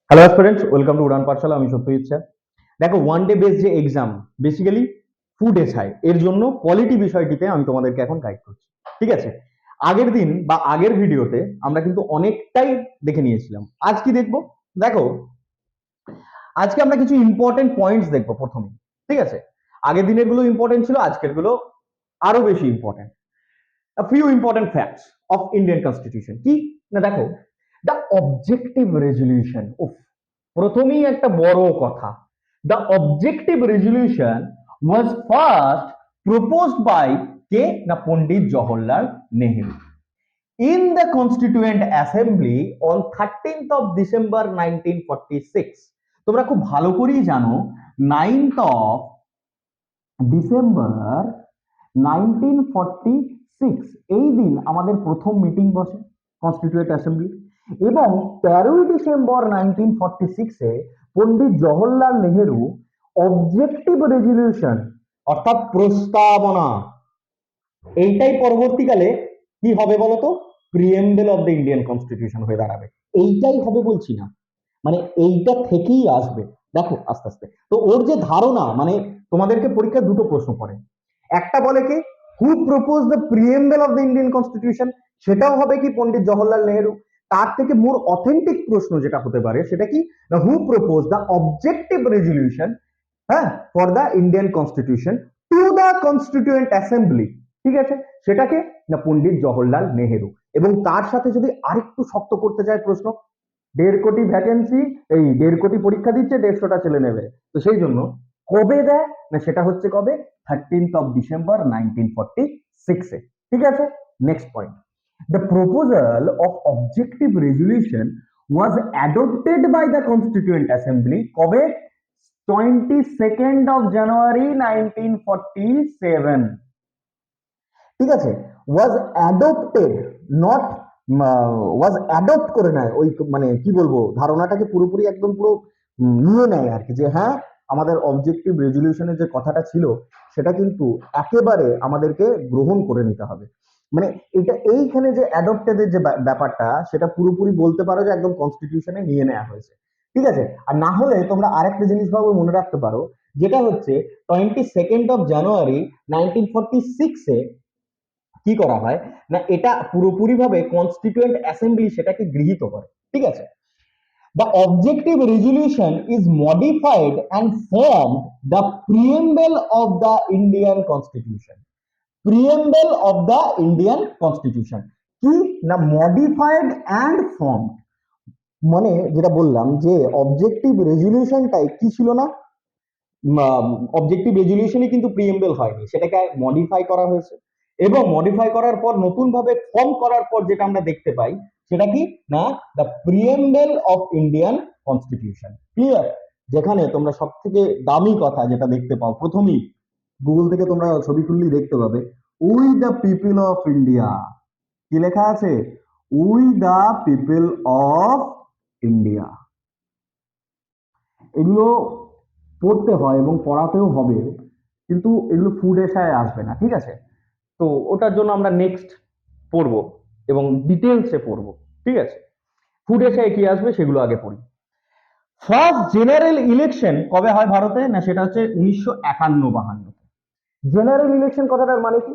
Hello students, welcome to উড়ান পাঠশালা। আমি Satyajit sir. দেখো, one day base যে এক্সাম, বেসিক্যালি ফুড এসআই এর জন্য পলিটি বিষয়টিতে আমি তোমাদেরকে এখন গাইড করছি। ঠিক আছে, আগের দিন বা আগের ভিডিওতে আমরা কিন্তু অনেকটাই দেখে নিয়েছিলাম। আজ কি দেখবো? দেখো, আজকে আমরা কিছু ইম্পর্টেন্ট পয়েন্টস দেখবো প্রথমে। ঠিক আছে, আগের দিনের গুলো ইম্পর্টেন্ট ছিল, আজকের গুলো আরো বেশি important. A few important facts of Indian Constitution কি না, দেখো, the objective resolution, প্রথমেই একটা বড় কথা। The objective resolution was first proposed by কে না, পন্ডিত Jawaharlal Nehru in the Constituent Assembly on 13th of December 1946। তোমরা খুব ভালো করেই জানো 9th of December 1946 এই দিন আমাদের প্রথম মিটিং বসে কনস্টিটিউয়েন্ট অ্যাসেম্বলি, এবং 13ই ডিসেম্বর 1946 এ পন্ডিত জওহরলাল নেহেরু অবজেক্টিভ রেজলিউশন অর্থাৎ প্রস্তাবনা, এইটাই পরবর্তীকালে কি হবে বলতো, preamble of the Indian constitution হয়ে দাঁড়াবে। এইটাই হবে বলছি না, মানে এইটা থেকেই আসবে। দেখো আস্তে আস্তে তো ওর যে ধারণা, মানে তোমাদেরকে পরীক্ষায় দুটো প্রশ্ন পড়ে, একটা বলে কি who propose the preamble of the Indian constitution, সেটাও হবে কি পন্ডিত জওহরলাল নেহেরু। তার থেকে মোর অথেন্টিক প্রশ্ন যেটা হতে পারে সেটা কি না, হু প্রপোজ দ্য অবজেক্টিভ রেজলিউশন, হ্যাঁ, for the Indian constitution to the constituent assembly. ঠিক আছে, সেটাকে না পন্ডিত জওহরলাল নেহেরু। এবং তার সাথে যদি আরেকটু শক্ত করতে চায় প্রশ্ন, 1.5 কোটি ভ্যাকেন্সি, এই 1.5 কোটি পরীক্ষা দিচ্ছে, 150টা ছেলে নেবে, তো সেই জন্য কবে দেয় না, সেটা হচ্ছে কবে, 13th of December 1946 এ। ঠিক আছে, next point, the proposal of objective resolution was adopted by the constituent assembly কবে, 22nd of January 1947। ঠিক আছে, was adopted, not was adopt করে নেয়, ওই মানে কি বলবো, ধারণাটাকে পুরোপুরি একদম পুরো নিয়ে নেয় আর কি, যে হ্যাঁ আমাদের অবজেক্টিভ রেজলিউশনের যে কথাটা ছিল সেটা কিন্তু একেবারে আমাদেরকে গ্রহণ করে নিতে হবে। মানে এটা এইখানে যে অ্যাডপ্টেডের যে ব্যাপারটা, সেটা পুরোপুরি বলতে পারো যে একদম কনস্টিটিউশনে নিয়ে নেওয়া হয়েছে। ঠিক আছে, আর না হলে তোমরা আরেকটা জিনিস ভাবে মনে রাখতে পারো, যেটা হচ্ছে 22nd of January 1946 কি করা হয় না, এটা পুরোপুরি ভাবে কনস্টিটিউয়েন্ট অ্যাসেম্বলি সেটাকে গৃহীত করে। ঠিক আছে, the objective resolution is modified and formed the preamble of the Indian Constitution, preamble of the Indian Constitution কি না, modified and formed, মানে যেটা বললাম যে অবজেক্টিভ রেজলিউশনটাই কি ছিল না, অবজেক্টিভ রেজলিউশনই কিন্তু প্রিএম্বল হয়নি, সেটাকে মডিফাই করা হয়েছে, এবং মডিফাই করার পর নতুন ভাবে ফর্ম করার পর যেটা আমরা দেখতে পাই সেটা কি না, the preamble of Indian constitution. Clear? যেখানে তোমরা সব থেকে দামি কথা যেটা দেখতে পাও, প্রথমেই গুগল থেকে তোমরা ছবি তুললেই দেখতে পাবে, we the people of India, কি লেখা আছে, we the people of India. এগুলো পড়তে হয় এবং পড়াতেও হবে, কিন্তু এগুলো ফুড এসআই আসবে না। ঠিক আছে, তো ওটার জন্য আমরা নেক্সট পড়বো এবং ডিটেলসে পড়বো। ঠিক আছে, ফুড এসআই কি আসবে সেগুলো আগে পড়ি। ফার্স্ট জেনারেল ইলেকশন কবে হয় ভারতে না, সেটা হচ্ছে 1951-52। জেনারেল ইলেকশন কথাটার মানে কি,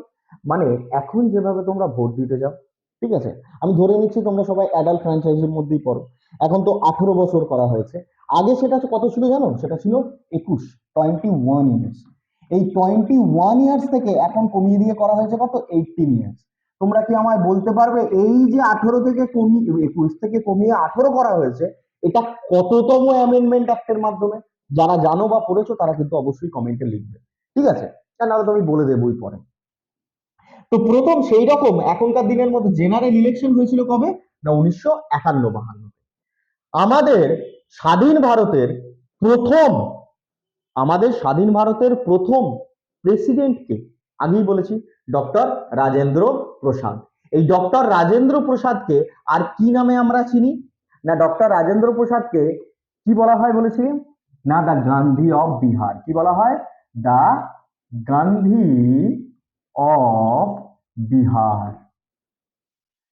মানে এখন যেভাবে তোমরা ভোট দিতে যাও, ঠিক আছে, আমি ধরে নিচ্ছি তোমরা সবাই অ্যাডাল্ট ফ্র্যাঞ্চাইজির মধ্যেই পড়ো, এখন তো 18 বছর করা হয়েছে, আগে সেটা কত ছিল জানো, সেটা ছিল 21, 21 ইয়ার্স। এই 21 ইয়ার্স থেকে এখন কমিয়ে দিয়ে করা হয়েছে কত, 18 ইয়ার্স। তোমরা কি আমায় বলতে পারবে এই যে 18 থেকে কমিয়ে 21 থেকে কমিয়ে 18 করা হয়েছে, এটা কততম অ্যামেন্ডমেন্ট অ্যাক্টের মাধ্যমে? যারা জানো বা পড়েছো তারা কিন্তু অবশ্যই কমেন্টে লিখবে। ঠিক আছে, নাহলে তো আমি বলে দেবই পরে। তো প্রথম সেই রকম এখনকার দিনের মধ্যে জেনারেল ইলেকশন হয়েছিল কবে না, 1951-52। আমাদের স্বাধীন ভারতের প্রথম, আমাদের স্বাধীন ভারতের প্রথম প্রেসিডেন্টকে আগেই বলেছি, ডক্টর রাজেন্দ্র প্রসাদ। এই ডক্টর রাজেন্দ্র প্রসাদকে আর কি নামে আমরা চিনি না, ডক্টর রাজেন্দ্র প্রসাদকে কি বলা হয় বলেছি না, দ্য গান্ধী অফ বিহার। কি বলা হয়, দ্য গান্ধী অফ বিহার।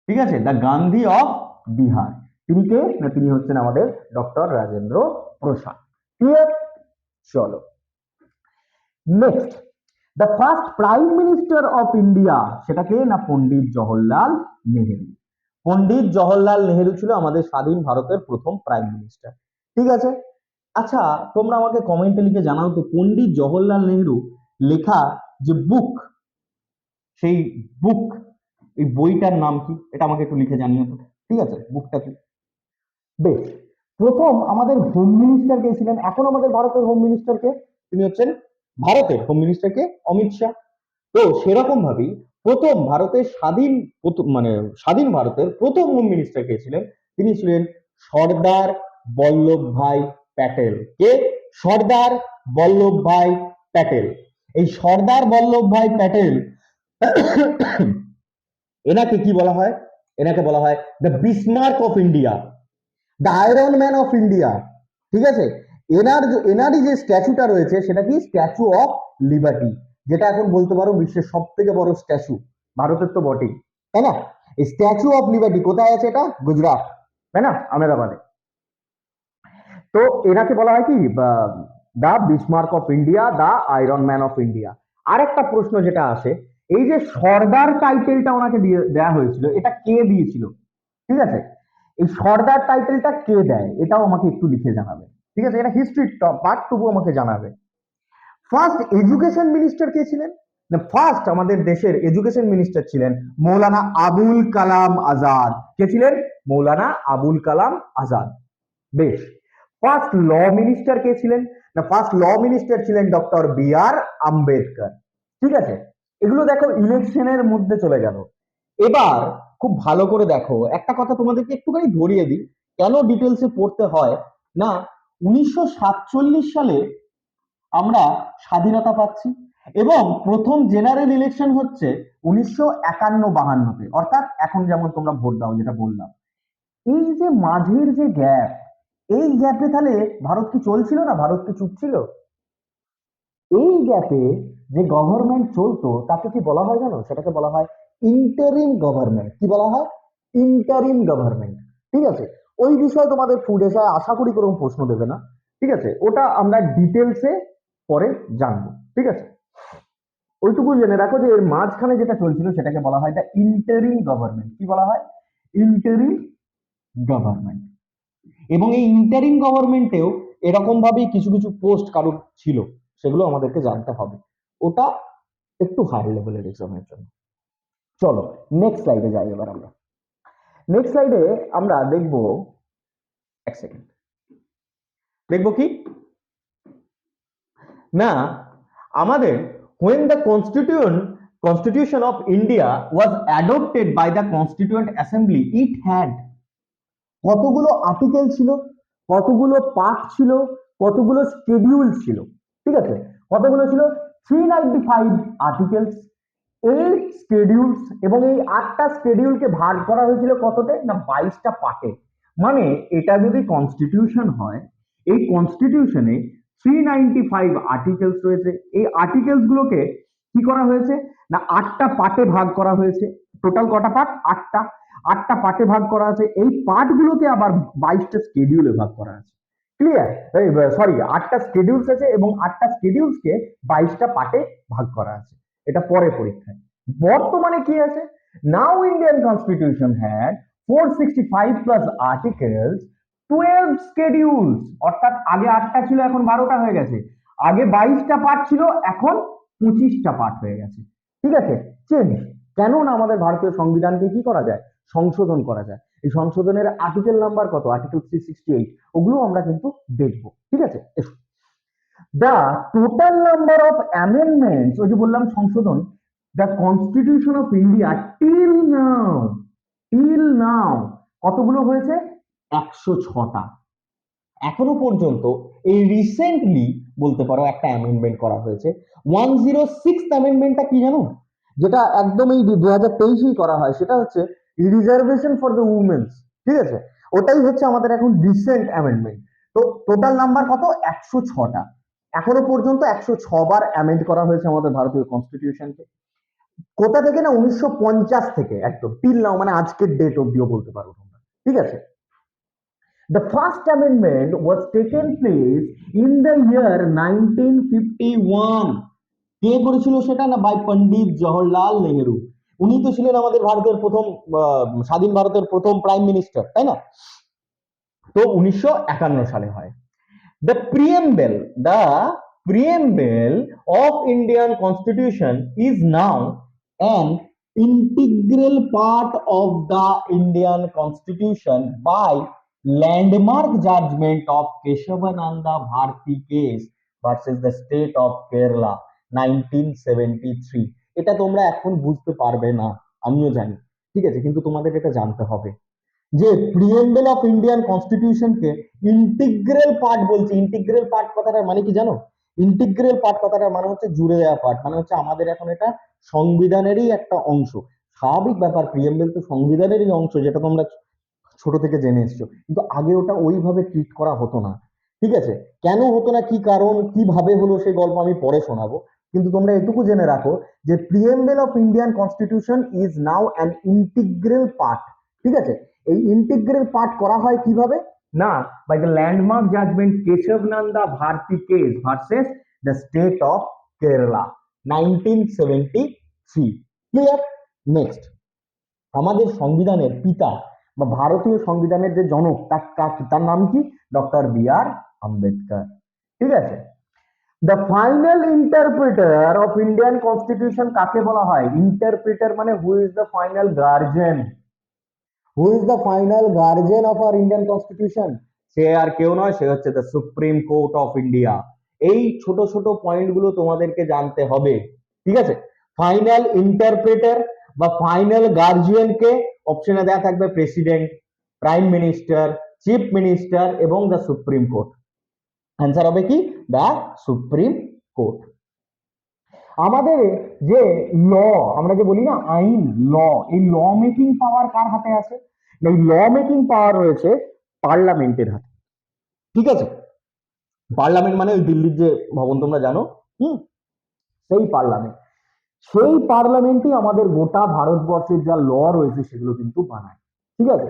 ঠিক আছে, দ্য গান্ধী অফ বিহার। তিনি কে না তিনি হচ্ছেন আমাদের ডক্টর রাজেন্দ্র প্রসাদ। ক্লিয়ার? চলো next, the first prime minister of India, সেটা কে না পন্ডিত জওহরলাল নেহেরু। পন্ডিত জওহরলাল নেহেরু ছিল আমাদের স্বাধীন ভারতের প্রথম প্রাইম মিনিস্টার। ঠিক আছে, আচ্ছা তোমরা আমাকে কমেন্টে লিখে জানাও তো পন্ডিত জওহরলাল নেহেরু লেখা যে বুক, সেই বুক, এই বইটার নাম কি, এটা আমাকে একটু লিখে জানিও তো। ঠিক আছে, বুকটা কি? বেশ, প্রথম আমাদের হোম মিনিস্টার কে ছিলেন, এখন আমাদের ভারতের হোম মিনিস্টার কে? তিনি হচ্ছেন ভারতের হোম মিনিস্টার কে অমিত শাহ। তো সেরকম ভাবেই প্রথম ভারতের মানে স্বাধীন ভারতের প্রথম হোম মিনিস্টার কে ছিলেন? তিনি ছিলেন সর্দার বল্লভভাই প্যাটেল। কে? সর্দার বল্লভভাই প্যাটেল। এই সর্দার বল্লভভাই প্যাটেল এনাকে কি বলা হয়? এনাকে বলা হয় the Bismarck of India, the iron man of India. ঠিক আছে, এনারই যে স্ট্যাচুটা রয়েছে সেটা কি? স্ট্যাচু অফ লিবার্টি, যেটা এখন বলতে পারো বিশ্বের সব থেকে বড় স্ট্যাচু, ভারতের তো বটেই, তাই না? এই স্ট্যাচু অফ লিবার্টি কোথায় আছে? এটা গুজরাট, তাই না, আহমেদাবাদে। তো এনাকে বলা হয় কি the Bismarck of India, the iron man of India. আর একটা প্রশ্ন যেটা আসে, এই যে সর্দার টাইটেলটা ওনাকে দেওয়া হয়েছিল, এটা কে দিয়েছিল? ঠিক আছে, এই সর্দার টাইটেলটা কে দেয় এটাও আমাকে একটু লিখে জানাবে। ঠিক আছে, এটা হিস্ট্রি পার্ট, তবু আমাকে জানাবে। ফার্স্ট এডুকেশন মিনিস্টার কে ছিলেন? না ফার্স্ট আমাদের দেশের এডুকেশন মিনিস্টার ছিলেন মৌলানা আবুল কালাম আজাদ। কে ছিলেন? মৌলানা আবুল কালাম আজাদ। বেশ, ফার্স্ট ল মিনিস্টার কে ছিলেন? না ফার্স্ট ল মিনিস্টার ছিলেন ডক্টর বি আর আম্বেদকর। ঠিক আছে, এগুলো দেখো ইলেকশনের মধ্যে চলে গেল। এবার খুব ভালো করে দেখো, একটা কথা তোমাদেরকে একটুখানি ধরিয়ে দিই, কেন ডিটেলসে পড়তে হয় না। 1947 সালে আমরা স্বাধীনতা পাচ্ছি এবং প্রথম জেনারেল ইলেকশন হচ্ছে 1951-52-তে, অর্থাৎ এখন যেমন তোমরা ভোট দাও যেটা বললাম। এই যে মাঝের যে গ্যাপ, এই গ্যাপে তাহলে ভারত কি চলছিল না? ভারত কি চুপ ছিল? এই গ্যাপে যে গভর্নমেন্ট চলতো তাকে কি বলা হয় জানো? সেটাকে বলা হয় ইন্টারিম গভর্নমেন্ট। কি বলা হয়? Interim government. ঠিক আছে, ওই বিষয়ে তোমাদের ফুড এসে আশা করি কোনো প্রশ্ন দেবে না। ঠিক আছে, ওটা আমরা ডিটেলসে পরে জানবো। ঠিক আছে, ওইটুকু জেনে রাখো যে এর মাঝখানে যেটা চলছিল সেটাকে বলা হয় দ্য ইন্টারিম গভর্নমেন্ট। কি বলা হয়? Interim government. এবং এই ইন্টারিম গভর্নমেন্টেও এরকম ভাবেই কিছু কিছু পোস্ট কারোর ছিল, সেগুলো আমাদেরকে জানতে হবে, ওটা একটু হাই লেভেলের এক্সামের জন্য। চলো নেক্সট স্লাইডে যাই এবার আমরা। নেক্সট স্লাইডে আমরা দেখব, এক সেকেন্ড, দেখব কি না আমাদের when the constitution of India was adopted by the constituent assembly, it had কতগুলো আর্টিকেল ছিল, কতগুলো পার্ট ছিল, কতগুলো স্কেডিউল ছিল। ঠিক আছে, কতগুলো ছিল? 395 আর্টিকেলস, 8 স্কেডিউলস, এবং এই 8টা স্কেডিউলকে ভাগ করা হয়েছিল কততে না 22টা পার্টে। মানে এটা যদি কনস্টিটিউশন হয়, এই কনস্টিটিউশনে 395 আর্টিকেলস রয়েছে। এই আর্টিকেলস গুলোকে কি করা হয়েছে না 8টা পার্টে ভাগ করা হয়েছে। টোটাল কটা পার্ট? 8টা। 8টা পার্টে ভাগ করা আছে, এই পার্ট গুলোকে আবার 22টা স্কেডিউলে ভাগ করা আছে। ক্লিয়ার? সরি, 8টা স্কেডিউলস আছে এবং 8টা স্কেডিউলসকে 22টা পার্টে ভাগ করা আছে। এটা পরে পরীক্ষায়। বর্তমানে কি আছে? Now Indian constitution had 465 plus articles, 12 schedules. অর্থাৎ আগে 8টা ছিল, এখন 12টা হয়ে গেছে। আগে 22টা পার্ট ছিল, এখন 25টা পার্ট হয়ে গেছে। ঠিক আছে, চেঞ্জ। কেন না আমাদের ভারতীয় সংবিধানকে কি করা যায়? সংশোধন করা যায়। এই সংশোধনের আর্টিকেল নাম্বার কত? আর্টিকেল 368। ওগুলো আমরা কিন্তু দেখবো। ঠিক আছে, এসো। The total number of amendments, ওই যে বললাম সংশোধন, the constitution of India till now কতগুলো হয়েছে? 106টা। এখনো পর্যন্ত এই রিসেন্টলি বলতে পারো একটা অ্যামেন্ডমেন্ট করা হয়েছে। 106th অ্যামেন্ডমেন্টটা কি জানো? যেটা একদম এই 2023-এই করা হয়, সেটা হচ্ছে রিজার্ভেশন ফর দ্য উমেন্স। ঠিক আছে, ওটাই হচ্ছে আমাদের এখন রিসেন্ট অ্যামেন্ডমেন্ট। তো টোটাল নাম্বার কত? 106টা। এখনো পর্যন্ত 106 বার অ্যামেন্ড করা হয়েছে আমাদের ভারতীয় কনস্টিটিউশনকে। কোথা থেকে না 1950 থেকে একদম টিল নাও, মানে আজকের ডেট অব্দিও বলতে পারো তোমরা। ঠিক আছে, The first amendment was taken place in the year 1951. কে করেছিল সেটা না? বাই পন্ডিত জওহরলাল নেহেরু। উনি তো ছিলেন আমাদের ভারতের প্রথম স্বাধীন ভারতের প্রথম প্রাইম মিনিস্টার, তাই না? তো 1951 সালে হয়। The preamble of Indian Constitution is now an integral part of the Indian Constitution by landmark judgment of Keshavananda Bharati case versus the state of Kerala 1973. এটা তোমরা এখন বুঝতে পারবে না, আমিও জানি, ঠিক আছে, কিন্তু তোমাদের এটা জানতে হবে যে প্রিএম্বল অফ ইন্ডিয়ান কনস্টিটিউশনকে ইন্টিগ্রাল পার্ট বলছে। ইন্টিগ্রাল পার্ট কথাটার মানে কি জানো? ইন্টিগ্রাল পার্ট কথাটার মানে হচ্ছে জুড়ে দেওয়া পার্ট, মানে হচ্ছে আমাদের এখন এটা সংবিধানেরই একটা অংশ। স্বাভাবিক ব্যাপার, প্রিএম্বল তো সংবিধানেরই অংশ, যেটা তোমরা ছোট থেকে জেনে এসছো, কিন্তু আগে ওটা ওইভাবে ট্রিট করা হতো না, ঠিক আছে? কেন হতো না, কি কারণ, কিভাবে হলো, সেই গল্প আমি পরে শোনাবো, কিন্তু তোমরা এটুকু জেনে রাখো যে preamble of Indian constitution is now an integral part, ঠিক আছে? এই ইন্টিগ্রাল পার্ট করা হয় কিভাবে না? By the landmark judgement Keshavananda Bharati case versus the state of Kerala 1973। Clear? Next, আমাদের সংবিধানের পিতা বা ভারতীয় সংবিধানের যে জনক তার নাম কি? ডক্টর বি আর আম্বেদকর, ঠিক আছে? The final interpreter of Indian constitution কাকে বলা হয়? ইন্টারপ্রিটার মানে who is the final guardian, who is the final guardian of our Indian constitution? সে আর কেউ নয়, সে হচ্ছে the supreme court of India. এই ছোট ছোট পয়েন্ট গুলো তোমাদেরকে জানতে হবে, ঠিক আছে? ফাইনাল ইন্টারপ্রেটার বা ফাইনাল গার্জিয়ান কে অপশনে দেওয়া থাকবে president, prime minister, chief minister এবং দ্য সুপ্রিম কোর্ট। অ্যান্সার হবে কি? The supreme court. আমাদের যে ল, আমরা যে বলি না আইন, ল, এই ল মেকিং পাওয়ার কার হাতে আছে? এই ল মেকিং পাওয়ার রয়েছে পার্লামেন্টের হাতে, ঠিক আছে? পার্লামেন্ট মানে ওই দিল্লির যে ভবন তোমরা জানো, সেই পার্লামেন্ট, সেই পার্লামেন্টই আমাদের গোটা ভারতবর্ষের যা ল রয়েছে সেগুলো কিন্তু বানায়, ঠিক আছে?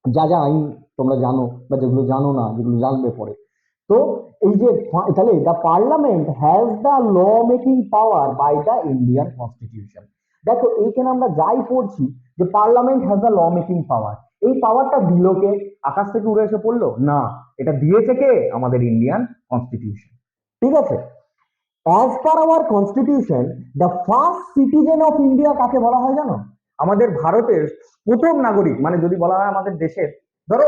যা যা আইন তোমরা জানো বা যেগুলো জানো না, যেগুলো জানবে পরে। তো এই যে তাহলে the parliament has the law making power by the Indian constitution. দেখো এইখানে আমরা যাই পড়ছি যে parliament has the law making power, এই পাওয়ারটা দিল কে? আকাশ থেকে উড়ে এসে পড়লো না, এটা দিয়েছে কে? আমাদের ইন্ডিয়ান কনস্টিটিউশন, ঠিক আছে? As per hour constitution the first citizen of India কাকে বলা হয় জানো? আমাদের ভারতের প্রথম নাগরিক, মানে যদি বলা হয় আমাদের দেশের, ধরো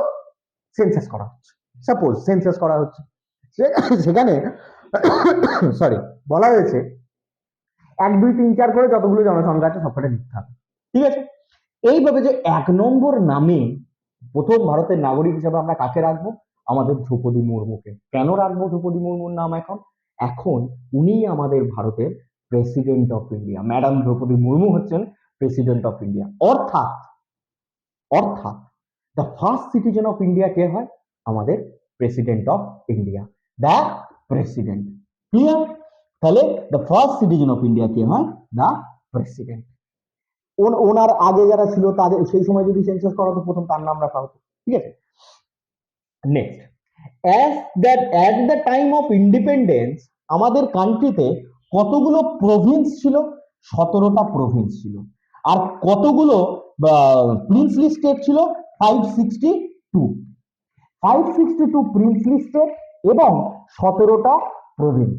সেন্সাস করা হচ্ছে, সাপোজ সেন্সাস করা হচ্ছে, সেখানে সরি বলা হয়েছে 1 2 3 4 করে যতগুলো জনসংখ্যা আছে সবকটা লিখতে হবে, ঠিক আছে? এইভাবে যে 1 নম্বর নামে প্রথম ভারতের নাগরিক হিসেবে আমরা কাকে রাখবো? আমাদের দ্রৌপদী মুর্মুকে। কেন রাখবো দ্রৌপদী মুর্মুর নাম? এখন উনি আমাদের ভারতের president of India. Madam Droupadi Murmu হচ্ছেন প্রেসিডেন্ট অফ ইন্ডিয়া। অর্থাৎ অর্থাৎ the first citizen of India কে হয়? আমাদের president of India, the president. Clear? তাহলে the first citizen of India কে হয়? The president. ওনার আগে যারা ছিল তাদের সেই সময় যদি সেন্সাস করা হতো প্রথম তার নাম রাখা হতো, ঠিক আছে? Next, at the time of independence আমাদের কান্ট্রিতে কতগুলো প্রভিন্স ছিল? 17টা প্রভিন্স ছিল। আর কতগুলো প্রিন্সলি স্টেট ছিল? 562। 562 প্রিন্সলি স্টেট এবং 17টা প্রভিন্স।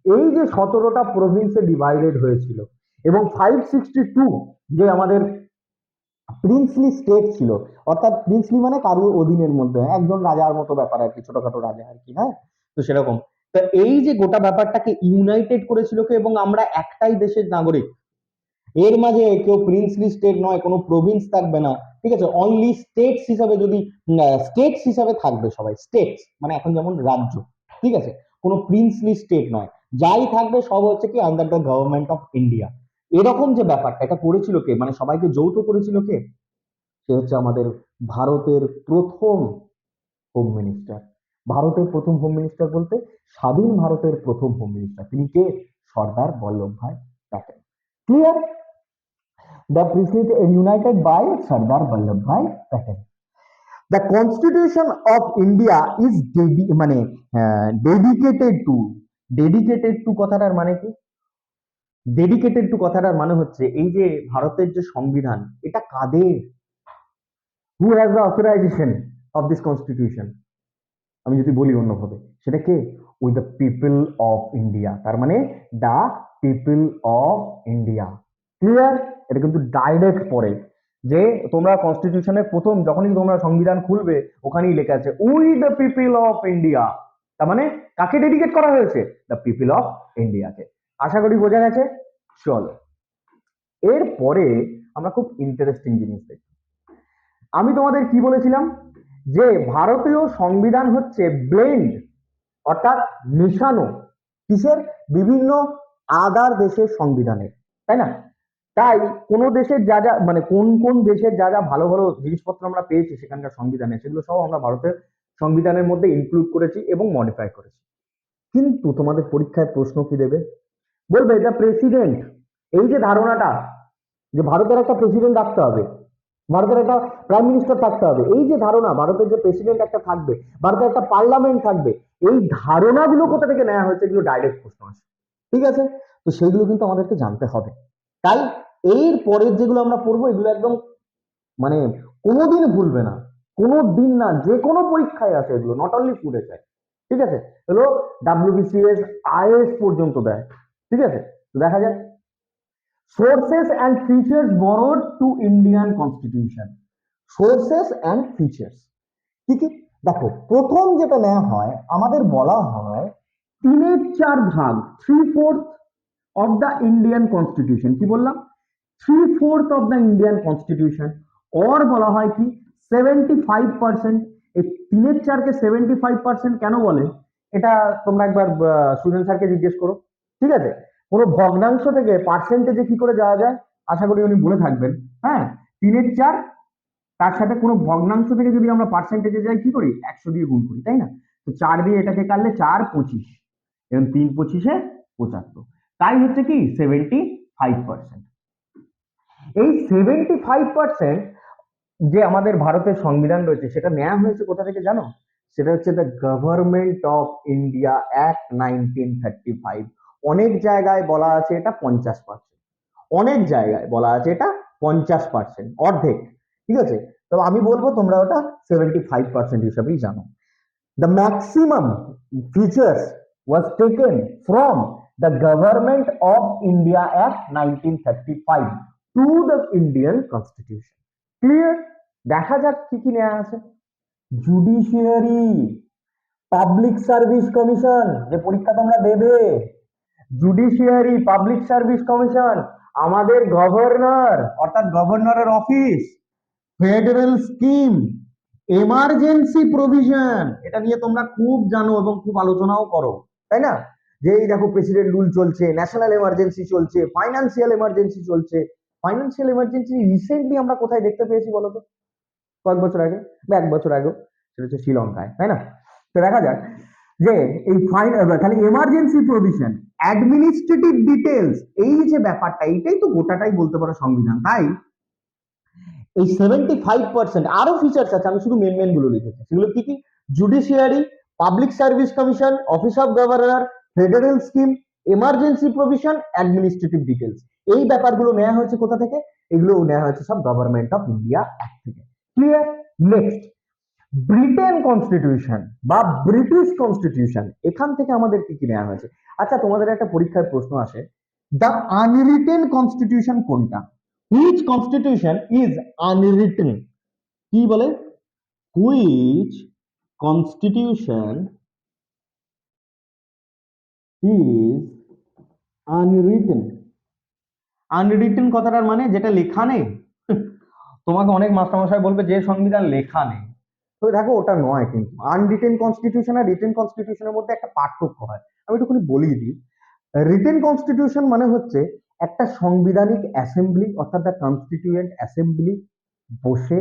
এই যে 17টা প্রভিন্সে ডিভাইডেড হয়েছিল এবং 562 যে আমাদের প্রিন্সলি স্টেট ছিল, অর্থাৎ প্রিন্সলি মানে কারোর অধীনের মধ্যে, একজন রাজার মতো ব্যাপার আর কি, ছোটখাটো রাজা আর কি, হ্যাঁ? তো সেরকম। তো এই যে গোটা ব্যাপারটাকে ইউনাইটেড করেছিল কে? এবং আমরা একটাই দেশের নাগরিক, এর মাঝে কেউ প্রিন্সলি স্টেট নয়, কোনো প্রভিন্স থাকবে না, ঠিক আছে? অনলি স্টেটস হিসাবে, যদি স্টেটস হিসাবে থাকবে সবাই, স্টেটস মানে এখন যেমন রাজ্য, ঠিক আছে? কোনো প্রিন্সলি স্টেট নয়, যাই থাকবে সব হচ্ছে কি under the government of India. এরকম যে ব্যাপারটা, এটা করেছিল কে? মানে সবাইকে যৌথ করেছিল কে? সে হচ্ছে আমাদের ভারতের প্রথম হোম মিনিস্টার। ভারতের প্রথম হোম মিনিস্টার বলতে স্বাধীন ভারতের প্রথম হোম মিনিস্টার, তিনি কে? Sardar Vallabhbhai Patel. Clear? The president united by Sardar Vallabhbhai Patel. The constitution of India is মানে ডেডিকেটেড টু, ডেডিকেটেড টু কথাটার মানে কি? ডেডিকেটেড টু কথাটার মানে হচ্ছে এই যে ভারতের যে সংবিধান, এটা কাদের? Who has the authorization of this constitution? আমি যদি বলি অন্যভাবে, সেটা কে? With the people of India. তার মানে the people of India. Clear? এটা কিন্তু ডাইরেক্ট পড়ে যে তোমরা কনস্টিটিউশনের প্রথম যখনই তোমরা সংবিধান খুলবে ওখানেই লেখা আছে with the people of India. তার মানে কাকে ডেডিকেট করা হয়েছে? দ্য পিপল অফ ইন্ডিয়াকে। আশা করি বোঝা গেছে। চলো, এরপরে আমরা খুব ইন্টারেস্টিং জিনিস দেখি। আমি তোমাদের কি বলেছিলাম যে ভারতীয় সংবিধান হচ্ছে ব্লেন্ড, অর্থাৎ মেশানো কিসের? বিভিন্ন আদার দেশের সংবিধানের, তাই না? তাই কোন দেশের যা যা মানে কোন কোন দেশের যা যা ভালো ভালো জিনিসপত্র আমরা পেয়েছি সেখানকার সংবিধানে, সেগুলো সব আমরা ভারতের সংবিধানের মধ্যে ইনক্লুড করেছি এবং মডিফাই করেছি। কিন্তু তোমাদের পরীক্ষায় প্রশ্ন কি দেবে? বলবে দ্য প্রেসিডেন্ট, এই যে ধারণাটা যে ভারতের একটা প্রেসিডেন্ট রাখতে হবে, ভারতের একটা প্রাইম মিনিস্টার থাকতে হবে, এই যে ধারণা ভারতের যে প্রেসিডেন্ট একটা থাকবে, ভারতের একটা পার্লামেন্ট থাকবে, এই ধারণাগুলো কোথা থেকে নেওয়া হয়েছে? এগুলো ডাইরেক্ট প্রশ্ন আসে, ঠিক আছে? তো সেইগুলো কিন্তু আমাদেরকে জানতে হবে। তাই এর পরের যেগুলো আমরা পড়বো এগুলো একদম মানে কোনোদিন ভুলবে না, কোনো দিন না, যে কোনো পরীক্ষায় আসে এগুলো, নট অনলি ফুড এসে, ঠিক আছে? এগুলো ডাব্লিউবিসিএস, আইএএস পর্যন্ত দেয়, ঠিক আছে? তো দেখা যাক sources and features borrowed to Indian constitution. Sources and features কি কি? দেখো, প্রথম যেটা নেওয়া হয়, আমাদের বলা হয় 3/4 3/4 অফ দ্য ইন্ডিয়ান কনস্টিটিউশন। কি বললাম? 3/4 of the Indian constitution. Or বলা হয় কি 75%। এই 3/4কে 75% কেন বলে? এটা তোমরা একবার সুজন স্যারকে জিজ্ঞেস করো, ঠিক আছে? কোনো ভগ্নাংশ থেকে পার্সেন্টেজে কি করে যাওয়া যায়? আশা করি উনি বলে থাকবেন। হ্যাঁ, 3/4 তার সাথে কোনো ভগ্নাংশ থেকে যদি আমরা পার্সেন্টেজে যাই কি করি? 100 দিয়ে গুণ করি, তাই না? তো 4 দিয়ে এটাকে কাটলে 4/25 এবং 3/25 75। তাই হচ্ছে কি 75%। এই 75% যে আমাদের ভারতের সংবিধান রয়েছে সেটা নেওয়া হয়েছে কোথা থেকে জানো? সেটা হচ্ছে the government of India act 1935। অনেক জায়গায় বলা আছে এটা 50%, অনেক জায়গায় বলা আছে এটা 50%, অর্ধেক, ঠিক আছে? তো আমি বলবো তোমরা ওটা 75% হিসাবেই জানো। The maximum features was taken from the Government of India Act 1935 to the Indian Constitution. Clear? দেখা যাক কি কি নেওয়া আছে। জুডিশিয়ারি, পাবলিক সার্ভিস কমিশন, যে পরীক্ষা তোমরা দেবে, জুডিশিয়ারি, পাবলিক সার্ভিস কমিশন, আমাদের গভর্নর অর্থাৎ গভর্নরের office, federal scheme, emergency provision, এটা নিয়ে তোমরা খুব জানো এবং খুব আলোচনাও করো, তাই না? যে এই দেখো প্রেসিডেন্ট রুল চলছে, ন্যাশনাল এমার্জেন্সি চলছে, ফাইন্যান্সিয়াল এমার্জেন্সি চলছে। ফাইন্যান্সিয়াল এমার্জেন্সি রিসেন্টলি আমরা কোথায় দেখতে পেয়েছি বলো তো? কয়েক বছর আগে বা 1 বছর আগে, সেটা হচ্ছে শ্রীলঙ্কায়, তাই না? তো দেখা যাক যে এই খালি এমার্জেন্সি প্রভিশন, অ্যাডমিনিস্ট্রেটিভ ডিটেলস, এই যে ব্যাপারটা, এইটাই তো গোটাটাই বলতে পারো সংবিধান। তাই এই 75% আরো ফিচার্স আছে, আমি শুধু মেন মেন গুলো লিখেছি। সেগুলো কি কি? Judiciary, public service commission, office of governor, federal scheme, emergency provision, administrative details. এই ব্যাপারগুলো নেওয়া হয়েছে কোথা থেকে? এগুলো নেওয়া হয়েছে সব গভর্নমেন্ট অফ ইন্ডিয়া অ্যাক্ট থেকে। ক্লিয়ার? নেক্সট, ব্রিটেন কনস্টিটিউশন বা ব্রিটিশ কনস্টিটিউশন, এখান থেকে আমাদের কি কি নেওয়া হয়েছে? আচ্ছা, তোমাদের একটা পরীক্ষায় প্রশ্ন আসে, দ্য আনরিটেন কনস্টিটিউশন কোনটা? Which constitution is unwritten? কি বলে? Which constitution is unwritten? Unwritten কথাটার মানে যেটা লেখা নেই। তোমাকে অনেক মাস্টারমশাই বলবে যে সংবিধান লেখা নেই, তো দেখো ওটা নয়। কিন্তু আনরিটেন কনস্টিটিউশন আর রিটেন কনস্টিটিউশনের মধ্যে একটা পার্থক্য হয়, আমি একটুখানি বলিয়ে দিই। রিটেন কনস্টিটিউশন মানে হচ্ছে একটা সাংবিধানিক অ্যাসেম্বলি অর্থাৎ দ্য কনস্টিটিউয়েন্ট অ্যাসেম্বলি বসে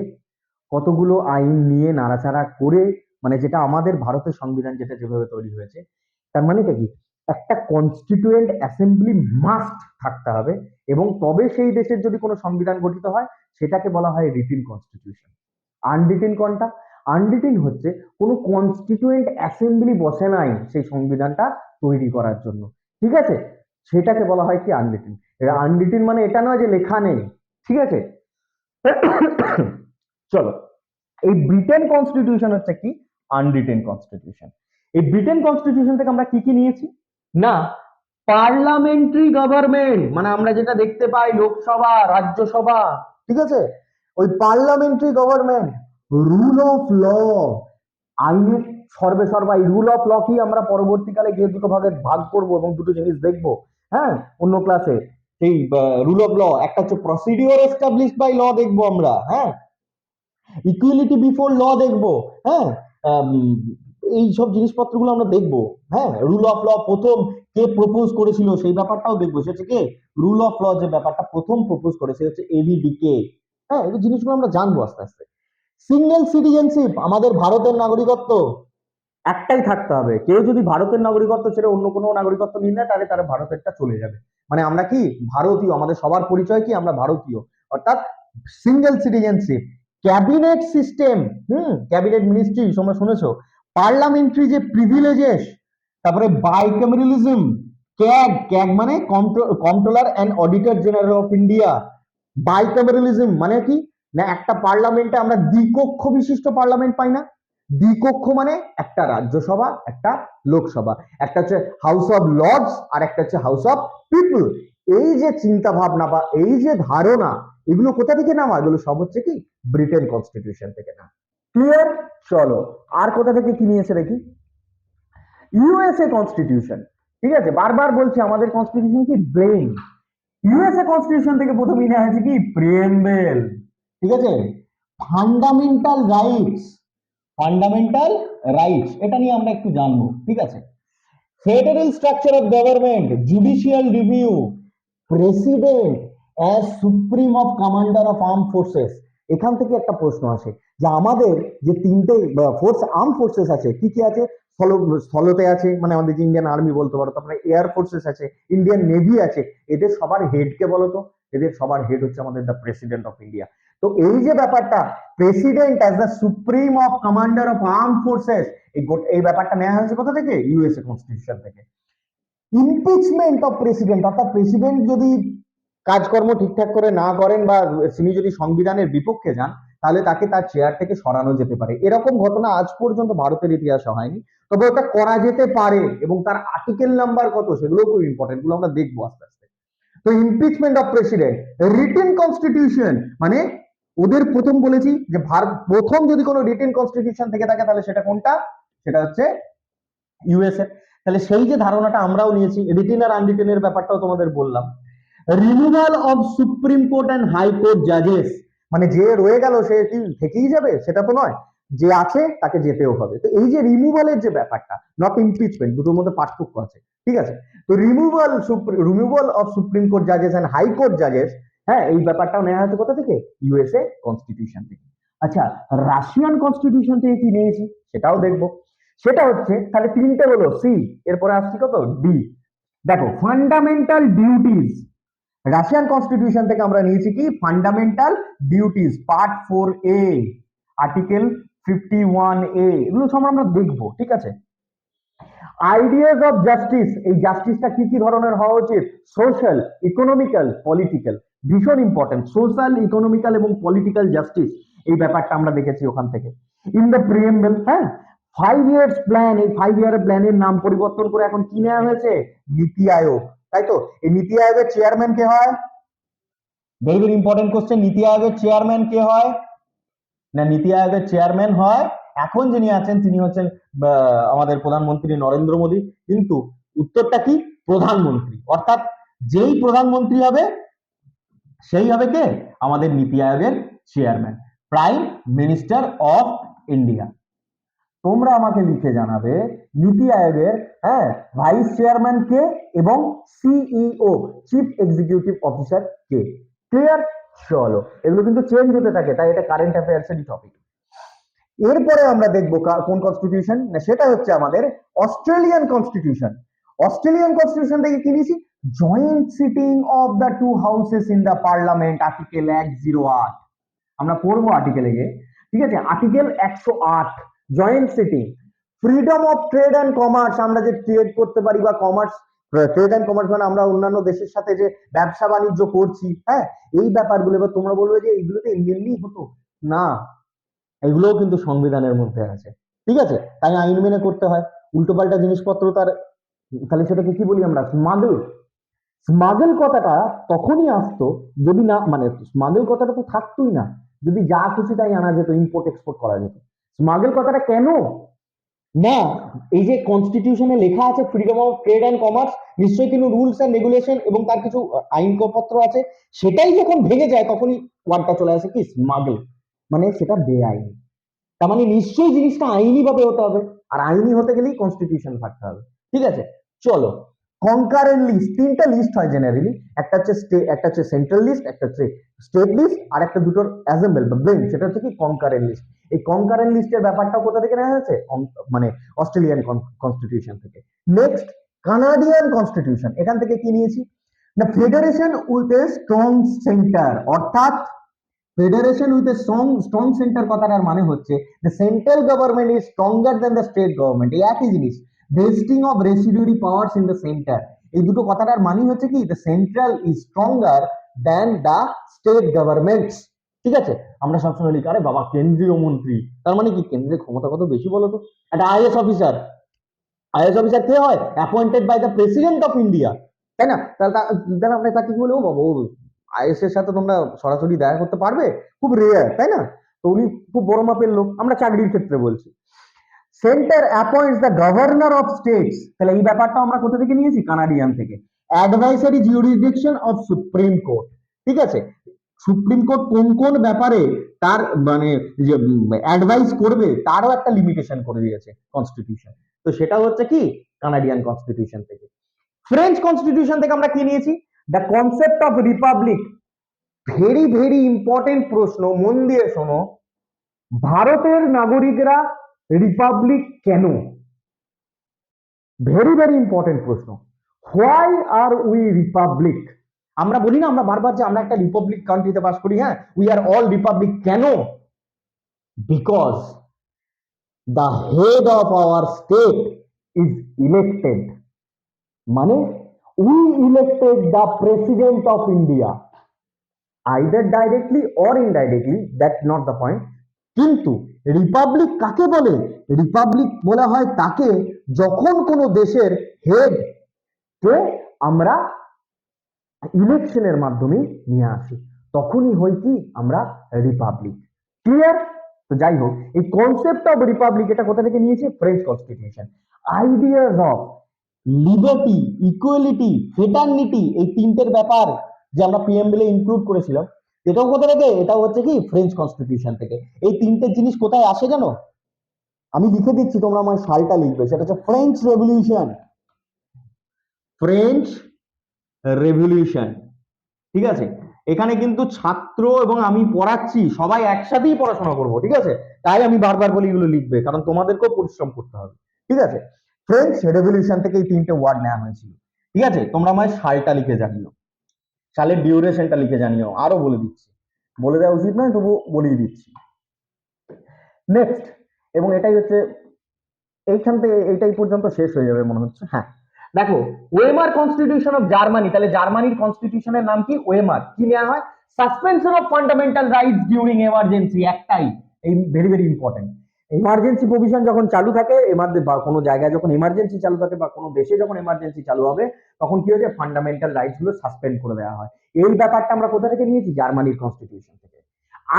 কতগুলো আইন নিয়ে নাড়াচাড়া করে, মানে যেটা আমাদের ভারতের সংবিধান যেটা যেভাবে তৈরি হয়েছে, তার মানেটা কি? একটা কনস্টিটিউয়েন্ট অ্যাসেম্বলি মাস্ট থাকতে হবে এবং তবে সেই দেশের যদি কোনো সংবিধান গঠিত হয় সেটাকে বলা হয় রিটেন কনস্টিটিউশন। আনরিটেন কোনটা? আনরিটেন হচ্ছে কোনো কনস্টিটিউয়েন্ট অ্যাসেম্বলি বসে নাই সেই সংবিধানটা তৈরি করার জন্য, ঠিক আছে, সেটাকে বলা হয় কি আনরিটেন। এটা আনরিটেন মানে এটা নয় যে লেখা নেই, ঠিক আছে। চলো, এই ব্রিটেন কনস্টিটিউশন হচ্ছে কি আনরিটেন কনস্টিটিউশন। এই ব্রিটেন কনস্টিটিউশন থেকে আমরা কি কি নিয়েছি না, পার্লামেন্টারি গভর্নমেন্ট, মানে আমরা যেটা দেখতে পাই লোকসভা রাজ্যসভা, ঠিক আছে, ওই parliamentary government, rule of law, আইনের সর্বে সর্বা। এই রুল অফ ল কি আমরা পরবর্তীকালে গিয়ে দুটো ভাগে ভাগ করব এবং দুটো জিনিস দেখবো, হ্যাঁ, অন্য ক্লাসে। সেই রুল অফ ল, একটা হচ্ছে প্রসিডিওর এস্টাবলিশড বাই ল দেখবো আমরা, হ্যাঁ, ইকুয়ালিটি বিফোর ল দেখবো, হ্যাঁ, এই সব জিনিসপত্রগুলো আমরা দেখবো, হ্যাঁ, রুল অফ ল প্রথম কে প্রপোজ করেছিল সেই ব্যাপারটাও দেখবো, সেটা কে রুল অফ ল যে ব্যাপারটা প্রথম প্রপোজ করেছে হচ্ছে এবিডিকে, হ্যাঁ, এই জিনিসগুলো আমরা জানবো আস্তে আস্তে। সিঙ্গেল সিটিজেনশিপ, আমাদের ভারতের নাগরিকত্ব একটাই থাকতে হবে, কেউ যদি ভারতের নাগরিকত্ব ছেড়ে অন্য কোনো নাগরিকত্ব নিয়ে নেয় তাহলে তার ভারতেরটা চলে যাবে, মানে আমরা কি ভারতীয়, আমাদের সবার পরিচয় কি আমরা ভারতীয়, অর্থাৎ single citizenship. Cabinet system, cabinet ministry তোমরা শুনেছো, পার্লামেন্টারি যে প্রিভিলেজেস, তারপরে বাইক্যামেরালিজম, ক্যাগ, ক্যাগ মানে controller and auditor general of India. Bicameralism মানে কি না, একটা পার্লামেন্টে আমরা দ্বিকক্ষ বিশিষ্ট পার্লামেন্ট পাই না, দ্বিকক্ষ মানে একটা রাজ্যসভা একটা লোকসভা, একটা হচ্ছে হাউস অফ লর্ডস আর একটা হচ্ছে হাউস অফ পিপল। এই যে চিন্তা ভাবনা বা এই যে ধারণা, এগুলো কোথা থেকে নামা, এগুলো সব হচ্ছে কি ব্রিটেন কনস্টিটিউশন থেকে না। ক্লিয়ার? চলো, আর কোথা থেকে কি নিয়েছে দেখি, ইউএসএ কনস্টিটিউশন, ঠিক আছে, বারবার বলছি আমাদের কনস্টিটিউশন কি ব্রেন। ইউএসএ কনস্টিটিউশন থেকে প্রথমেই নেওয়া হয়েছে কি প্রিএমবেল, ঠিক আছে, ফান্ডামেন্টাল রাইটস, ফান্ডামেন্টাল রাইটস এটা নিয়ে আমরা একটু জানবো, ঠিক আছে। Federal structure of government, judicial review, president as supreme of commander of arm forces. এখান থেকে একটা প্রশ্ন আসে যে আমাদের যে তিনটে ফোর্স আর্ম ফোর্সেস আছে, কি কি আছে, স্থলতে আছে মানে আমাদের যে ইন্ডিয়ান আর্মি বলতে পারো, তারপরে এয়ার ফোর্সেস আছে, ইন্ডিয়ান নেভি আছে, এদের সবার হেড কে বলতো, এদের সবার হেড হচ্ছে আমাদের দ্য প্রেসিডেন্ট অফ ইন্ডিয়া। তো এই যে ব্যাপারটা, president as the supreme of commander of arm forces, এই ব্যাপারটা নেওয়া হয়েছে কোথা থেকে, ইউএসএ কনস্টিটিউশন থেকে। ইমপিচমেন্ট অফ প্রেসিডেন্ট, অর্থাৎ প্রেসিডেন্ট যদি কাজকর্ম ঠিকঠাক করে না করেন বা তিনি যদি সংবিধানের বিপক্ষে যান তাহলে তাকে তার চেয়ার থেকে সরানো যেতে পারে। এরকম ঘটনা আজ পর্যন্ত ভারতের ইতিহাসে হয়নি, তবে ওটা করা যেতে পারে এবং তার আর্টিকেল নাম্বার কত সেগুলো খুব ইম্পর্টেন্ট, গুলো আমরা দেখবো আস্তে আস্তে। তো impeachment of president, written constitution মানে ওদের প্রথম বলেছি যে ভারত প্রথম যদি কোনো রিটেন কনস্টিটিউশন থেকে থাকে তাহলে সেটা কোনটা, সেটা হচ্ছে ইউএসএ। তাহলে সেই যে ধারণাটা আমরাও নিয়েছি, রিটেন আর আনরিটেনের ব্যাপারটাও তোমাদের বললাম। Removal of supreme court and high court জাজেস, মানে যে রয়ে গেল সে কি থেকেই যাবে সেটা তো নয়, যে আছে তাকে যেতেও হবে। তো এই যে রিমুভালের যে ব্যাপারটা, নট ইমপিচমেন্ট, দুটোর মধ্যে পার্থক্য আছে, ঠিক আছে। তো removal of supreme court জাজেস and high court জাজেস, হ্যাঁ, এই ব্যাপারটাও নেওয়া হয়েছে কোথা থেকে, ইউএসএ কনস্টিটিউশন থেকে। আচ্ছা, রাশিয়ান কনস্টিটিউশন থেকে কি নিয়েছি সেটাও দেখবো। সেটা হচ্ছে তাহলে তিনটে হলো সি, এরপরে আসছি কত ডি। দেখো, ফান্ডামেন্টাল ডিউটিস, রাশিয়ান কনস্টিটিউশন থেকে আমরা নিয়েছি কি fundamental duties part 4A, article 51A, এগুলো সব আমরা দেখবো, ঠিক আছে। আইডিয়াস অফ জাস্টিস, এই জাস্টিসটা কি কি ধরনের হওয়া উচিত, সোশ্যাল, ইকোনমিক্যাল, পলিটিক্যাল, ভীষণ ইম্পর্টেন্ট, সোশ্যাল, ইকোনমিক্যাল এবং পলিটিক্যাল জাস্টিস, এই ব্যাপারটা আমরা দেখেছি ওখান থেকে। ইন দ্য প্রিএমবেল, হ্যাঁ, 5 ইয়ার্স প্ল্যান, এই 5 ইয়ার প্ল্যানের নাম পরিবর্তন করে এখন কি নেওয়া হয়েছে, নীতি আয়োগ, তাই তো। এই নীতি আয়োগের চেয়ারম্যান কে হয়, ভেরি ভেরি ইম্পর্টেন্ট কোশ্চেন, নীতি আয়োগের চেয়ারম্যান কে হয় না, নীতি আয়োগের চেয়ারম্যান হয় এখন যিনি আছেন তিনি হচ্ছেন আমাদের প্রধানমন্ত্রী নরেন্দ্র মোদী, কিন্তু উত্তরটা কি প্রধানমন্ত্রী, অর্থাৎ যেই প্রধানমন্ত্রী হবে সেই হবে কে, আমাদের নীতি আয়োগের chairman, prime minister of India. তোমরা আমাকে লিখে জানাবে নীতি আয়োগের, হ্যাঁ, ভাইস চেয়ারম্যান কে এবং সিইও, চিফ এক্সিকিউটিভ অফিসার কে। ক্লিয়ার? চলো, এগুলো কিন্তু চেঞ্জ হতে থাকে, তাই এটা কারেন্ট অ্যাফেয়ার্সেরই টপিক। এরপরে আমরা দেখবো কোন কনস্টিটিউশন না, সেটা হচ্ছে আমাদের অস্ট্রেলিয়ান কনস্টিটিউশন। অস্ট্রেলিয়ান কনস্টিটিউশন থেকে কি নিয়েছি, joint sitting of the two houses in the parliament, article 108। আমরা পড়বো আর্টিকেলে গিয়ে। ঠিক আছে, article 108 joint sitting, freedom of trade and commerce, আমরা যে ট্রেড করতে পারি বা কমার্স, ট্রেড অ্যান্ড কমার্স মানে আমরা অন্যান্য দেশের সাথে যে ব্যবসা বাণিজ্য করছি, হ্যাঁ, এই ব্যাপারগুলো। এবার তোমরা বলবে যে এইগুলোতে এমনি এমনি হতো না, এগুলোও কিন্তু সংবিধানের মধ্যে আছে, ঠিক আছে, তাই আইন মেনে করতে হয়। উল্টোপাল্টা জিনিসপত্র তার, তাহলে সেটাকে কি বলি আমরা, স্মাগল। স্মাগল কথাটা তখনই আসতো যদি না, মানে স্মাগল কথাটা তো থাকতোই না যদি যা খুশি তাই আনা যেত, ইম্পোর্ট এক্সপোর্ট করা যেত। স্মাগল কথাটা কেন না, এই যে কনস্টিটিউশনে লেখা আছে freedom of trade and commerce, নিশ্চয়ই কিন্তু রুলস এন্ড রেগুলেশন এবং তার কিছু আইনপত্র আছে, সেটাই যখন ভেঙে যায় তখনই ওয়ার্ডটা চলে আসে কি, স্মাগল, মানে সেটা বেআইনি। তার মানে নিশ্চয়ই জিনিসটা আইনি ভাবে হতে হবে, আর আইনি হতে গেলেই কনস্টিটিউশন থাকতে হবে, ঠিক আছে। চলো, কনকারেন্ট লিস্ট, তিনটা লিস্ট হয় জেনারেলি, একটা হচ্ছে একটা হচ্ছে সেন্ট্রাল লিস্ট, একটা হচ্ছে স্টেট লিস্ট, আর একটা দুটোর অ্যাসেম্বল বা ব্লেন্ড, সেটা হচ্ছে কি কনকারেন্ট লিস্ট। এই কনকারেন্ট লিস্টের ব্যাপারটা কোথা থেকে নেওয়া হয়েছে, মানে অস্ট্রেলিয়ান কনস্টিটিউশন থেকে। নেক্সট, কানাডিয়ান কনস্টিটিউশন, এখান থেকে কি নিয়েছি না, federation with a strong centre, অর্থাৎ federation with a strong centre কথাটার মানে হচ্ছে the central government is stronger than the state government, এই একই জিনিস, vesting of residuary powers in the center, এই দুটো কথাটার মানে হচ্ছে কি the central is stronger than the state governments, ঠিক আছে। আমরা সবসময় লিখি আরে বাবা কেন্দ্রীয় মন্ত্রী, তার মানে কি কেন্দ্রের ক্ষমতা কত বেশি বলো তো। একটা আইএস অফিসার, আইএস অফিসার কে হয়, appointed by the president of India, তাই না, তাহলে আমরা তাকে কি বলে, ও বাবা ও আইএস এর সাথে তোমরা সরাসরি দেখা করতে পারবে, খুব রেয়ার, তাই না, তো উনি খুব বড় মাপের লোক, আমরা চাকরির ক্ষেত্রে বলছি। Centre অ্যাপয়েন্টস the governor of states, তাহলে এই ব্যাপারটা আমরা কোথা থেকে নিয়েছি, কানাডিয়ান থেকে। অ্যাডভাইসারি জিউরিসডিকশন অফ সুপ্রিম কোর্ট, ঠিক আছে, সুপ্রিম কোর্ট কোন কোন ব্যাপারে তার মানে যে অ্যাডভাইস করবে তারও একটা লিমিটেশন করে দিয়েছে কনস্টিটিউশন, তো সেটা হচ্ছে কি কানাডিয়ান কনস্টিটিউশন থেকে। ফ্রেঞ্চ কনস্টিটিউশন থেকে আমরা কি নিয়েছি, the concept of Republic, very very important প্রশ্ন, মন দিয়ে শোনো, ভারতের নাগরিকরা রিপাবলিক কেন, ভেরি ভেরি ইম্পর্টেন্ট প্রশ্ন, হোয়াই আর উই রিপাবলিক, আমরা বলি না আমরা বারবার যে আমরা একটা রিপাবলিক কান্ট্রিতে বাস করি, হ্যাঁ, উই আর অল রিপাবলিক, কেন, because the head of our state is elected, মানে we elected the president of India, either directly or indirectly, that's not the point. কিন্তু রিপাবলিক কাকে বলে, রিপাবলিক বলা হয় তাকে যখন কোনো দেশের হেড কে আমরা ইলেকশনের মাধ্যমে নিয়ে আসি, তখনই হয় কি আমরা রিপাবলিক, ক্লিয়ার। তো যাই হোক, এই কনসেপ্ট অফ রিপাবলিক এটা কোথা থেকে নিয়েছে, French constitution. Ideas of liberty, equality, fraternity, এই তিনটের ব্যাপার যে আমরা প্রিএমবিলে ইনক্লুড করেছিলাম, এটাও কোথা থেকে, এটাও হচ্ছে কি ফ্রেঞ্চ কনস্টিটিউশন থেকে। এই তিনটে জিনিস কোথায় আসে জানো, আমি লিখে দিচ্ছি, তোমরা আমার সালটা লিখবে, সেটা হচ্ছে ফ্রেঞ্চ রেভলিউশন, ফ্রেঞ্চ রেভলিউশন, ঠিক আছে। এখানে কিন্তু ছাত্র এবং আমি পড়াচ্ছি সবাই একসাথেই পড়াশোনা করব, ঠিক আছে, তাই আমি বারবার বলি এগুলো লিখবে, কারণ তোমাদেরকেও পরিশ্রম করতে হবে, ঠিক আছে। ফ্রেঞ্চ রেভলিউশন থেকে এই তিনটে ওয়ার্ড নেওয়া হয়েছিল, ঠিক আছে, তোমরা আমায় সালটা লিখে জানিও, সালের ডিউরেশনটা লিখে জানিও, আরো বলে দিচ্ছি, বলে দেওয়া উচিত নয় তবু বলিয়ে দিচ্ছি। নেক্সট, এবং এটাই হচ্ছে এইখান থেকে এইটাই পর্যন্ত শেষ হয়ে যাবে মনে হচ্ছে, হ্যাঁ। দেখো, ওয়েমার কনস্টিটিউশন অফ জার্মানি, তাহলে জার্মানির কনস্টিটিউশনের নাম কি, ওয়েমার। কি নেওয়া হয়, suspension of fundamental rights during emergency, একটাই, এই very very important, emergency provision যখন চালু থাকে, বা কোনো জায়গায় যখন এমার্জেন্সি চালু থাকে বা কোনো দেশে যখন এমার্জেন্সি চালু হবে, তখন কি হয়েছে, ফান্ডামেন্টাল রাইটস গুলো সাসপেন্ড করে দেওয়া হয়। এই ব্যাপারটা আমরা কোথা থেকে নিয়েছি, জার্মানির কনস্টিটিউশন থেকে।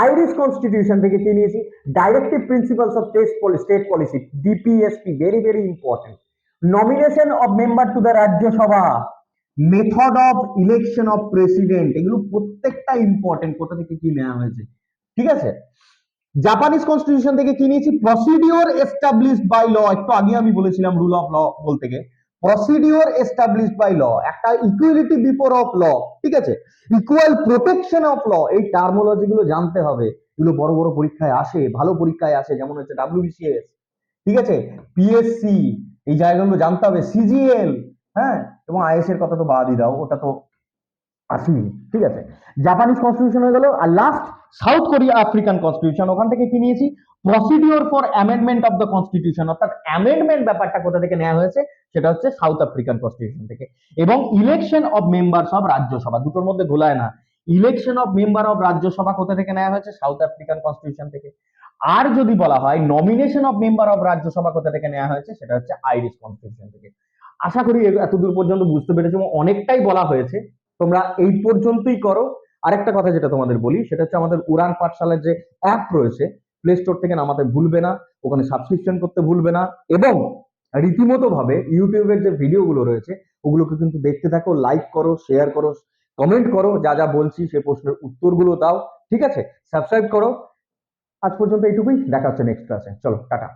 আইরিশ কনস্টিটিউশন থেকে কি নিয়েছি, directive principles of state policy, DPSP, very very important. Nomination of member to the Rajya Sabha, method of election of president, এগুলো প্রত্যেকটা ইম্পর্টেন্ট, কোথা থেকে কি নেওয়া হয়েছে, ঠিক আছে। জাপানিজ কনস্টিটিউশন থেকে কি নিয়েছি, প্রসিডিওর এস্টাবলিশড বাই ল, একটু আগে আমি বলেছিলাম রুল অফ ল বলতে গিয়ে, প্রসিডিওর এস্টাবলিশড বাই ল, একটা ইকুয়ালিটি বিফোর অফ ল, ঠিক আছে, ইকুয়াল প্রোটেকশন অফ ল, এই টার্মোলজি গুলো জানতে হবে, এগুলো বড় বড় পরীক্ষায় আসে, ভালো পরীক্ষায় আসে, যেমন হচ্ছে ডাব্লিউবিসিএস, ঠিক আছে, পিএসসি, এই জায়গাগুলো জানতে হবে, সিজিএল, হ্যাঁ, এবং আইএস এর কথা তো বাদই দাও, ওটা তো 80, ঠিক আছে। জাপানিজ কনস্টিটিউশন হয়ে গেল। আর last South Korea African constitution, ওখান থেকে কি নিয়েছি? Procedure for amendment of the constitution, অর্থাৎ অ্যামেন্ডমেন্ট ব্যাপারটা কোথা থেকে নেওয়া হয়েছে? সেটা হচ্ছে সাউথ আফ্রিকান কনস্টিটিউশন থেকে। এবং election of members of Rajya Sabha, দুটোর মধ্যে গোলায় না, election of member of Rajya Sabha কোথা থেকে নেওয়া হয়েছে? সাউথ আফ্রিকান কনস্টিটিউশন থেকে। আর যদি বলা হয় nomination of member of Rajya Sabha কোথা থেকে নেওয়া হয়েছে, সেটা হচ্ছে আইরিশ কনস্টিটিউশন থেকে। আশা করি এতদূর পর্যন্ত বুঝতে পেরেছো, অনেকটাই বলা হয়েছে, তোমরা এই পর্যন্তই করো। আরেকটা কথা যেটা তোমাদের বলি, সেটা হচ্ছে আমাদের উড়ান পাঠশালার যে অ্যাপ রয়েছে, প্লে স্টোর থেকে নামাতে ভুলবে না, ওখানে সাবস্ক্রিপশন করতে ভুলবে না, এবং রীতিমতো ভাবে ইউটিউবের যে ভিডিওগুলো রয়েছে ওগুলোকে কিন্তু দেখতে থাকো, লাইক করো, শেয়ার করো, কমেন্ট করো, যা যা বলছি সেই প্রশ্নের উত্তরগুলো দাও, ঠিক আছে? সাবস্ক্রাইব করো। আজ পর্যন্ত এইটুকুই, দেখা হচ্ছে নেক্সট ক্লাসে, চলো টাটা।